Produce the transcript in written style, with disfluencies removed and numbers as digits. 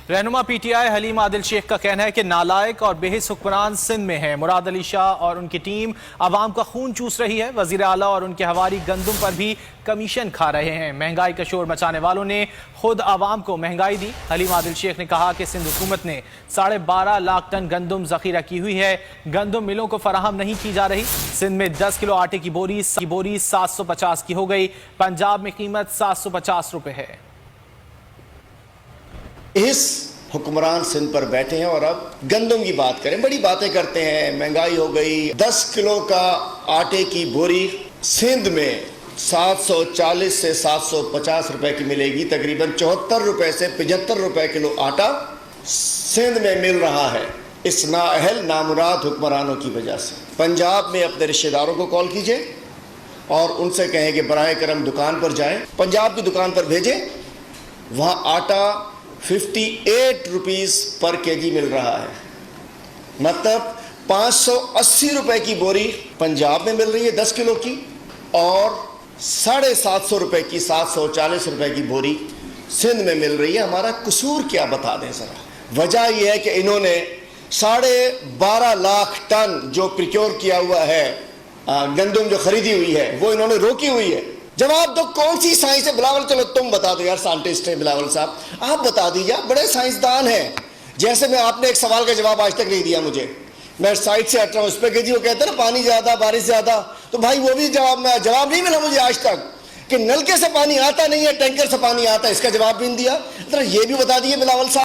رہنما P T I Haleem Adil Sheikh کا کہنا ہے کہ نالائق اور بے حس حکمران سندھ میں ہیں۔ مراد علی شاہ اور ان کی ٹیم عوام کا خون چوس رہی ہے۔ وزیر اعلیٰ اور ان کے ہواری گندم پر بھی کمیشن کھا رہے ہیں۔ مہنگائی کا شور مچانے والوں نے خود عوام کو مہنگائی دی۔ حلیم عادل شیخ نے کہا کہ سندھ حکومت نے 12.5 لاکھ ٹن گندم ذخیرہ کی ہوئی ہے۔ گندم ملوں کو فراہم نہیں کی جا رہی۔ سندھ میں 10 کلو آٹے کی بوری 750 کی ہو گئی۔ پنجاب میں قیمت 750 روپے ہے۔ اس حکمران سندھ پر بیٹھے ہیں اور اب گندم کی بات کریں، بڑی باتیں کرتے ہیں، مہنگائی ہو گئی۔ 10 کلو کا آٹے کی بوری سندھ میں 740 سے 750 روپے کی ملے گی۔ تقریباً 74 روپے سے 75 روپے کلو آٹا سندھ میں مل رہا ہے اس نااہل نامراد حکمرانوں کی وجہ سے۔ پنجاب میں اپنے رشتہ داروں کو کال کیجئے اور ان سے کہیں کہ براہ کرم دکان پر جائیں، پنجاب کی دکان پر بھیجیں، وہاں آٹا 58 روپیز پر کے جی مل رہا ہے۔ مطلب 580 روپے کی بوری پنجاب میں مل رہی ہے 10 کلو کی، اور 750 روپے کی 740 روپے کی بوری سندھ میں مل رہی ہے۔ ہمارا قصور کیا بتا دیں ذرا۔ وجہ یہ ہے کہ انہوں نے 12.5 لاکھ ٹن جو پریکیور کیا ہوا ہے گندم جو خریدی ہوئی ہے وہ انہوں نے روکی ہوئی ہے۔ جواب دو، کون سی سائنس ہے؟ بلاول چلو تم بتا دو یار، سائنٹسٹ ہیں بلاول صاحب، آپ بتا دیجیے، بڑے سائنسدان ہیں۔ جیسے میں آپ نے ایک سوال کا جواب آج تک نہیں دیا مجھے، میں سائٹ سے ہٹ رہا ہوں اس پہ کہ جی وہ کہتے ہیں نا پانی زیادہ بارش زیادہ، تو بھائی وہ بھی جواب نہیں ملا مجھے آج تک کہ نلکے سے پانی آتا نہیں ہے ٹینکر سے پانی آتا ہے، اس کا جواب بھی نہیں دیا۔ ذرا یہ بھی بتا دیجیے بلاول صاحب۔